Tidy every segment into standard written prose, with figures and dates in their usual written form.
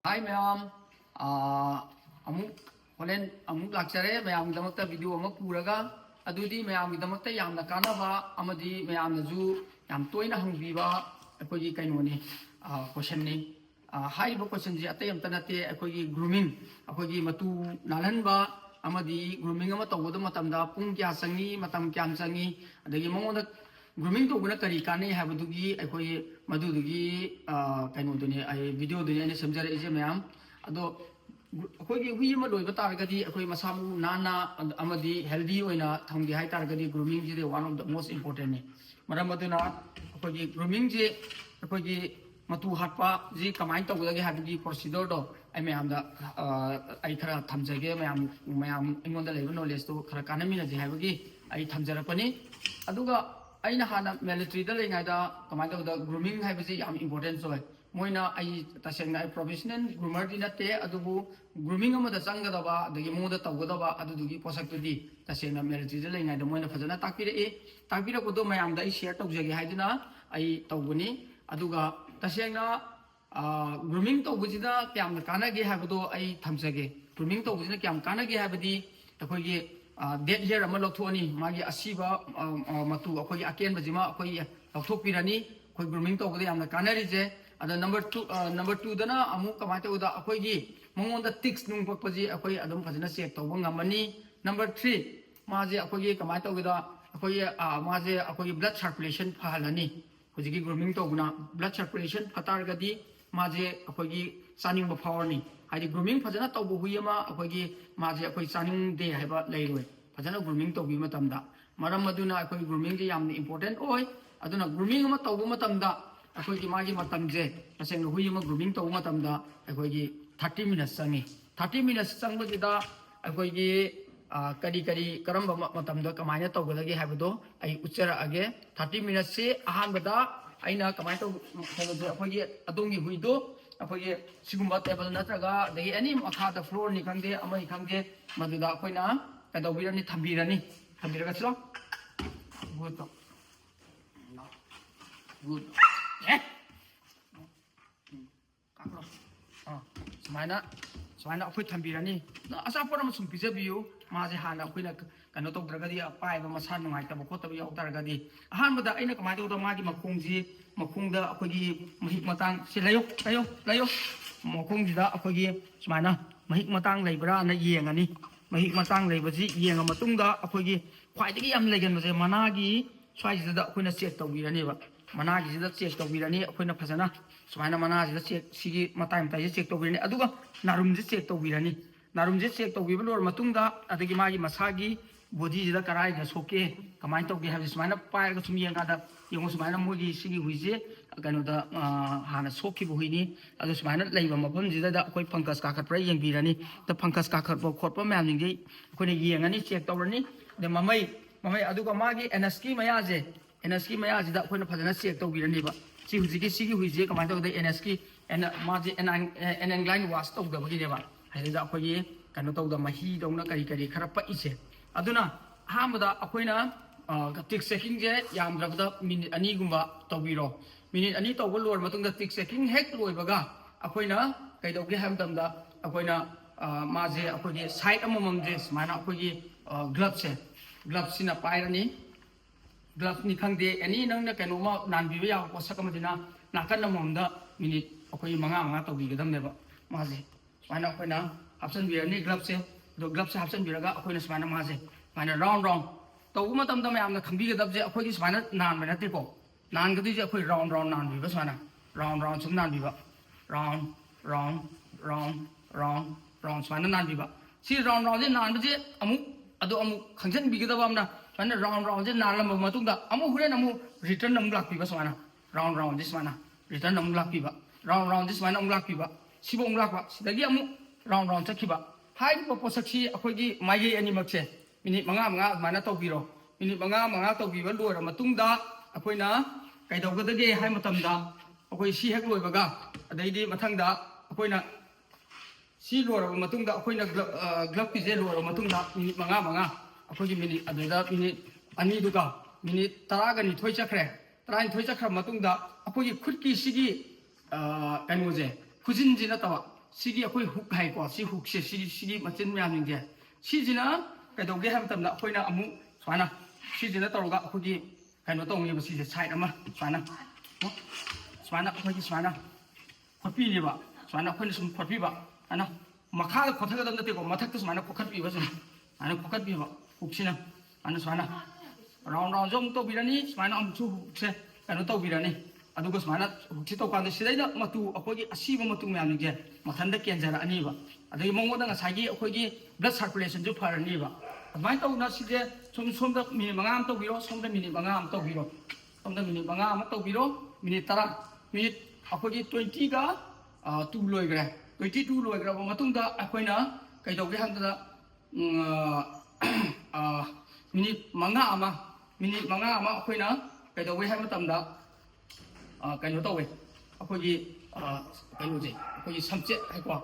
Hi ma'am, amuk holen amuk lakchare ma'am damakta video amak puraga adudi ma'am damakta yamna kanaba amadi ma'am naju yam toina hangbiba akoi kainoni question ni hai ba question ji atayam tanate akoi grooming akoi matu nalanba amadi grooming ama tawda matamda pung kya sangi matam kyam sangi adagi mongoda grooming to guna kari kane habudugi akoi madudugi kainoduni ai video duni ani samjare ije ma'am ado अखोई हुई lobe तारगदी अखोई मसामु नाना अमदी healthy ओइना थंगे हाय तारगदी ग्रूमिंग जे one of the most important ने मरम मदुना अखोई ग्रूमिंग जे अखोई मतु हाटपा जी कमाइन तौगदगे हाबगी प्रोसीजर दो आई मैम दा आई खरा थमजगे मैम मैम इंगोंदा लेबो नॉलेज तो खरा कानमिना जे हाबगी आई थमजरपनी अदुगा aina hana military da lengai da kamai da grooming hai bisi yam important so moina ai taseng ai professional groomer di natte adubu grooming ama da changa da ba adagi mo da taw da ba adugi posak tu di taseng na military da lengai da moina phajana takpira ko do mayam da ai share taw jage hai dina ai tawbuni aduga taseng na grooming taw buji da kyam na kana ge ha do ai thamjage grooming taw buji na kyam kana ge ha badi takoi ge dead hair ama lokthoni magi asiba matu akoi aken bajima akoi lokthopirani akoi grooming tawgade yamna kanari je ada number 2 dana amu kamai tawda akoi gi mongonda tics nung pakpaji akoi adum phajana check tawba ngamani number 3 maje akoi gi kamai tawgada akoi maje akoi blood circulation phalani hojigi grooming tawguna blood circulation phatargadi maje akoi gi chaning ba phawani हाइदि grooming फजना तौब हुइमा अखोगी माजे अखोई चानिंग दे हाइबा लेरोय फजना grooming तौबि मतमदा मरम मदुना अखोई grooming जे यामनि important ओय अदुना ग्रूमिंग अमा तौब मतमदा अखोगी मागी मतमजे तसेंग हुइमा ग्रूमिंग तौब मतमदा अखोगी 30 मिनट्स संगी 30 मिनट्स संगबजिदा अखोगी करी करी करम मतमदा कमायना तौगदगे हाइबदो आई उच्चरा अगे 30 मिनट्स से अहानबदा आइना कमाय तौ होबदो अखोगी अदोंगी हुइदो अखोई सिगुम्बा टेबल नत्रगा दगी एनी मखादा फ्लोर नि खंगे अमई खंगे मदुदा अखोइना कदौबिरनी थंबिरगा चलो गुड तो गुड काकरो सुमाइना अखोई थंबिरनी असापोर अम सुम पिजबियु माजे हाना अखोइना कनो तौद्रगदी पाइबा मसा नुंगाइतबा खोतबा याउतारगदी अहानबदा अइना कमाइ तौदा मागी मखोंजी मखोंदा अखोगी महिक मतंग से लायो मखोंजिदा अखोगी सुमाइना महिक मतंग लेबरा ना येंगनी महिक मतंग लेबजी येंगा मतुंगदा अखोगी ख्वाइदगी याम लेगनबजे मनागी स्वाइजिदा अखोइना चेक तौबिरनीबा मनागी जिदा चेक तौबिरनी अखोइना फजना सुमाइना मनाजिदा चेक सिगी मताइ मताइ चेक तौबिरनी अदुगा नारुमजी चेक तौबिरनी नारुमजी चेक तौबिबा लोर मतुंगदा अदगी मागी मसागी body jida karai da soke kamai to ge ha sumaina pair ga sumi ga da yong sumaina mogi sigi huije kanu da hana soki bu huini adu sumaina leiba mafam jida da koi fungus ka khat pra yeng birani da fungus ka khat bo khot pa myam ning gi koi ne yengani check tawrani de mamai adu ga magi NSK maya jida koi na phajana check taw birani ba si huji sigi huije kamai to da NSK en maji en line wash taw da bagi ne ba hai da koi kanu taw da mahi dongna kari khara pa ise aduna hamada akoina tik checking je yamdrabda minute ani gumba tawbiro minute ani tawba lor matungda tik checking hek loibaga akoina kaidoge hamdamda akoina maje akogi side amamam je mana akogi gloves sina pairani gloves ni khangde ani nangna kanoma nanbiba ya posakamadina nakan amamda minute akoi manga tawbigadam neba maje mana akoina option birani gloves do gloves hapsan biraga akoina smana maje mana round tawbu matam da mayamna khambi ga dabje akoi smana nan bana te ko nan ga dije akoi round nan bi ba smana round sum nan bi ba round smana nan bi ba si round je nan je amu khangjan bi ga da bamna smana round je nan lam matung da amu huren amu return nam lak bi ba smana round je smana return nam lak bi ba round je smana lak bi ba sibong lak ba sidagi amu round chakhi ba hai ko posakhi akogi magi ani makse minute manga mana tawbiro minute manga tawbiba lora matungda akoina kaidogdage hai matamda akoi si hek loibaga adaidi mathangda akoina si lora matungda akoina glove pije lora matungda minute manga akogi minute aduda minute ani duga minute taraga ni thoi chakre tarain thoi chakra matungda akogi khutki sigi kanoje khujin jina tawa सिगी अखोई hook haiku सि hook से सिगी मचिन ma'am निंगे सिजिना कदोगे हम तमना अखोइना अमु sauna सिजिना तौरगा अखोगी कनो तौनी बसिजे side अमा sauna sauna अखोगी sauna खपीनिबा sauna अखोइना सुम खपीबा अना मखा खोथगदम नतेको मथक्त sauna खोखपीबा सुम अना खोखपीबा हुकसिना अना स्वाना राउंड राउंड जोम तो बिरानी स्वाना अमसु हुकसे कनो तो बिरानी अदुगो स्वाना हुकसे तो कांदे सिदैना मतु अखोगी असीबा मतु म्याम निंगे मथंदा केंजरा अनीबा अदगी मंगोदा ngसागी अखोगी ब्लड सर्कुलेशन जो फरनीबा अदमाय तौना सिजे सोमदा मिनिट 5 am तौबिरो सोमदा मिनिट 5 am तौबिरो सोमदा मिनिट 5 am तौबिरो मिनिट 10 मिनिट अखोगी 20 गा 2 लोइग्रे 22 लोइग्रा मतुंदा अखोइना कैदौगे हमदा मिनिट 5 am मिनिट 5 am अखोइना कैदौगे हम मतमदा कनो तौवे अखोगी कनोजे अखोगी समचे हाइको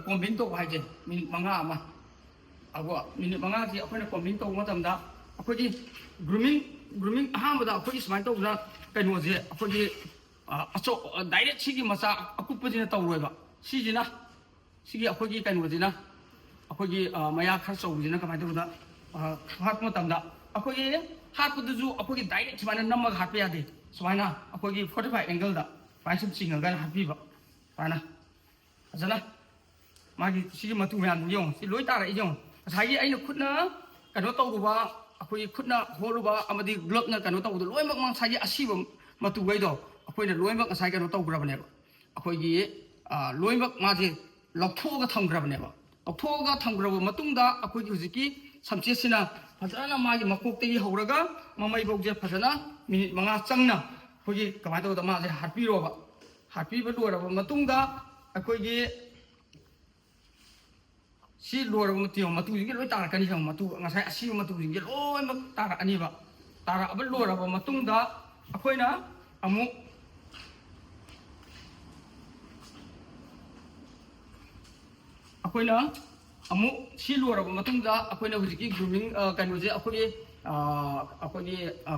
कॉम्बिंग तो हाइजे मिनिट 5 am अगो मिनिट 5 जी अखोइना कॉम्बिंग तो मतमदा अखोगी ग्रूमिंग अहामदा अखोगी स्माइल तौना कनोजे अखोगी अचो डायरेक्ट सिगी मचा अकुपजिना तौरोइबा सिजिना सिगी अखोगी कनोजिना अखोगी मया खर चौजिना कमाय तौदा हात मतमदा अखोगी हातपुदुजु अखोगी डायरेक्ट स्माइल नमग हात यादे स्माइना अखोगी 45 एंगल दा पाइसम चिंगगा हापीबा पाना अजना मागी सिगी मतु म्याम यों सि लोइ तारा इजों सागी आइनो खुदना कनो तौरुबा अखोगी खुदना होरुबा अमदि ग्लोबना कनो तौदो लोइमक मा सागी असीबा मतु गइदो अखोइना लोइमक सागी कनो तौग्रबनेबा अखोगी लोइमक माजे लौथोगा थमग्रबनेबा लौथोगा थमग्रबा मतुंगदा अखोगी हुजिकी समचेसिना फजना मागी मकोक्तगी हौरगा ममै बौजे फजना मिनिट 5 चंगना अखोगी कमाय तौदा माजे हापीरोबा हापीबा लोरबा मतुंगदा अखोगी सी लोरबा मतियो मतुजिगे लोइ तारकनी हम मतु ngसाय असी मतुजिगे लोइमक तारकनीबा तारअबा लोरबा मतुंगदा अखोइना अमु अखोइना अमु सी लोरबा मतुंगदा अखोइना हुजिकी ग्रूमिंग कनोजे अखोगी अखोगी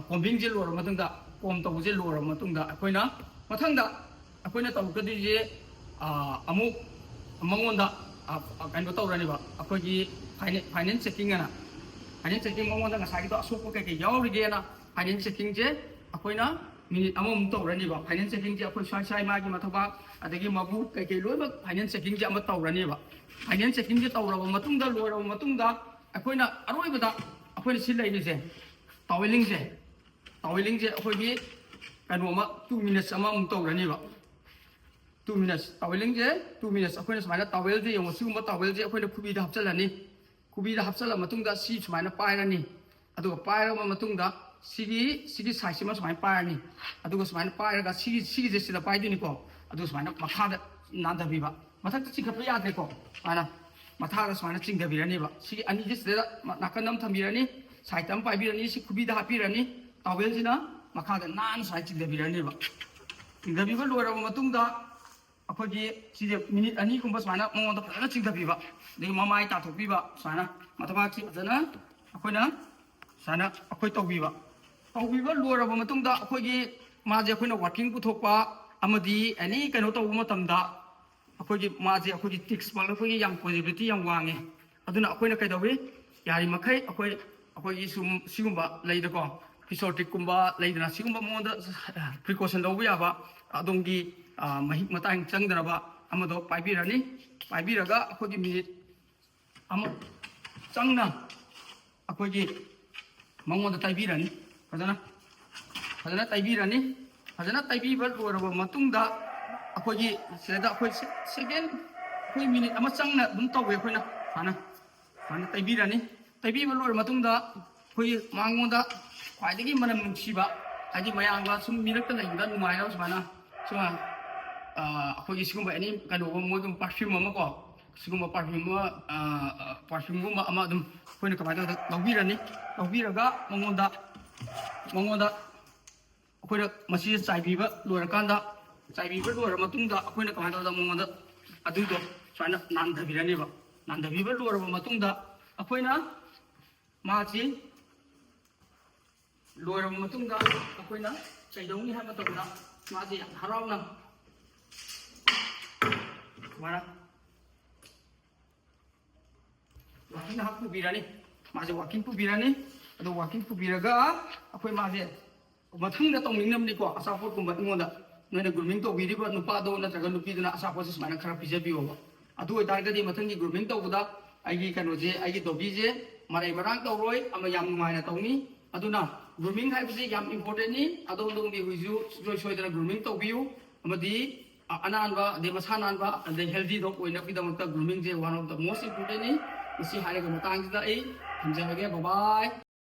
कॉम्बिंग जे लोरबा मतुंगदा कॉम तौजे लोरबा मतुंगदा अखोइना मथंगदा अखोइना तौकदिजे अमु मंगोंदा कनो तौरनीबा अखोगी फाइनेंस चेकिंग ना फाइनेंस चेकिंग मंगोंदा ngसागी तो असोप के यावरिगेना फाइनेंस चेकिंग जे अखोइना मिनिट अमम तौरनीबा फाइनेंस चेकिंग जे अखोइ साइ मागी मथबा अदगी मबु के लोइबा फाइनेंस चेकिंग जे अम तौरनीबा फाइनेंस चेकिंग जे तौरबा मतुंगदा लोरबा मतुंगदा अखोइना अरोइबदा अखोइना सि लैनिजे टावेलिंग जे अखोगी कनो 2 minutes अमम तौरनीबा 2 minutes टावेलिंग जे 2 minutes अखोइना समाइना टावेल जे यंग सिगुम टावेल जे अखोइना खुबीदा हपचलनी खुबीदा हपचला मतुंगदा सि समाइना पाइरानी अदुगा पाइराबा मतुंगदा सिगी साइज मा समाइना पाइरानी अदुगा समाइना पाइरागा सिगी जे सिदा पाइदिनिको अदुगा समाइना मखादा नादबिबा मथक्ता चिखप यादेको आना मथादा समाइना चिंगबिरानीबा सिगी अनि जे सिदा नाकनम थमिरानी साइड अम पाइबिरानी सि खुबीदा हापिरानी टावेल जिना मखादा नान साइड चिंगबिरानीबा चिंगबिबा लोरबा मतुंगदा अखोगी सिजे मिनिट 2 कुंबा समाना मंगोंदा फजना चिंगबिबा दे ममाय ताथोबिबा समाना मथबा कि फजना अखोइना साना अखोइ तौबिबा लोरबा मतुंगदा अखोगी माजे अखोइना वर्किंग पुथोकपा अमदी एनी कनो तौबा मतमदा अखोगी माजे अखोगी टिक्स पाल अखोगी याम पॉजिटिविटी याम वांगे अदुना अखोइना कैदौबी यारी मखै अखोगी सुम सिगुंबा लैदको फिसोटिक कुंबा लैदना सिगुंबा मोंदा प्रिकॉशन लौबा याबा अदोंगी महिक मतांग चंगदरबा अमदो पाइबिरगा अखोगी मिनिट अम चंगना अखोगी मंगोंदा ताइबिरानी फजना ताइबिबा लोरबा मतुंगदा अखोगी सेदा अखोई सेकेंड अखोई मिनिट अम चंगना दुम तौवे अखोइना फाना ताइबिबा लोर मतुंगदा अखोई मांगोंदा ख्वाइदगी मनम नुंसीबा हाइदि मयांगबा सुम मिरक्ता लैबदा नुमाइना सुमाना सुमा अखोगी सिगुंबा एनी कनो मोइगम परफ्यूम अमको सिगुंबा परफ्यूम गुंबा अमा दुम अखोइना कमाइदा लौबिरगा मंगोंदा अखोइना मसी चाइबिबा लोरकांदा चाइबिबा लोर मतुंगदा अखोइना कमाइदा मंगोंदा अदुदो स्वाइना नांदबिबा लोरबा मतुंगदा अखोइना माची लोरबा मतुंगदा अखोइना चैदौनी हाबा तौना माची हरावना मारा ꯋꯥꯀꯤꯡ ꯉꯥꯏꯍꯥꯛ ꯄꯨꯕꯤꯔꯅꯤ ꯃꯥꯁꯦ ꯋꯥꯀꯤꯡ ꯄꯨꯕꯤꯔꯅꯤ ꯑꯗꯣ ꯋꯥꯀꯤꯡ ꯄꯨꯕꯤꯔꯒ ꯑꯩꯈꯣꯏ ꯃꯥꯁꯦ ꯃꯊꯪꯗ ꯇꯧꯅꯤꯡꯅꯕꯅꯤꯀꯣ ꯑꯆꯥꯄꯣꯠꯀꯨꯝꯕ ꯑꯩꯉꯣꯟꯗ ꯅꯣꯏꯅ ꯒ꯭ꯔꯨꯃꯤꯡ ꯇꯧꯕꯤꯔꯤꯕ ꯅꯨꯄꯥꯗꯣ ꯅꯠꯇ꯭ꯔꯒ ꯅꯨꯄꯤꯗꯨꯅ ꯑꯆꯥꯄꯣꯠꯁꯦ ꯁꯨꯃꯥꯏꯅ ꯈꯔ ꯄꯤꯖꯕꯤꯌꯣꯕ ꯑꯗꯨ ꯑꯣꯏꯇꯥꯔꯒꯗꯤ ꯃꯊꯪꯒꯤ ꯒ꯭ꯔꯨꯃꯤꯡ ꯇꯧꯕꯗ ꯑꯩꯒꯤ ꯀꯩꯅꯣꯁꯦ ꯑꯩꯒꯤ ꯗꯣꯕꯤꯁꯦ ꯃꯔꯩ ꯃꯔꯥꯡ ꯇꯧꯔꯣꯏ ꯑꯃ ꯌꯥꯝ ꯅꯨꯡꯉꯥꯏꯅ ꯇꯧꯅꯤ ꯑꯗꯨꯅ ꯒ꯭ꯔꯨꯃꯤꯡ ꯍꯥꯏꯕꯁꯤ ꯌꯥꯝ ꯏꯝꯄꯣꯔꯇꯦꯟꯅꯤ ꯑꯗꯣꯝꯒꯤ ꯍꯨꯏꯁꯨ ꯁꯨꯡꯁꯣꯏ ꯁꯣꯏꯗꯅ ꯒ꯭ꯔꯨꯃꯤꯡ ꯇꯧꯕꯤꯌꯨ ꯑꯃꯗꯤ ꯑꯅꯥꯟꯕ ꯑꯗꯩ ꯃꯁꯥ ꯅꯥꯟꯕ ꯑꯗꯩ ꯍꯦꯜꯗꯤ ꯗꯣꯛ ꯑꯣꯏꯅꯕꯒꯤꯗꯃꯛꯇ ꯒ꯭ꯔꯨꯃꯤꯡꯁꯦ ꯋꯥꯟ ꯑꯣꯐ ꯗ ꯃꯣꯁ ꯏꯝꯄꯣꯔꯇꯦꯟꯅꯤ ꯃꯁꯤ ꯍꯥꯏꯔꯒ ꯃꯇꯥꯡꯁꯤꯗ ꯑꯩ ꯊꯝꯖꯔꯒꯦ ꯕꯥꯏ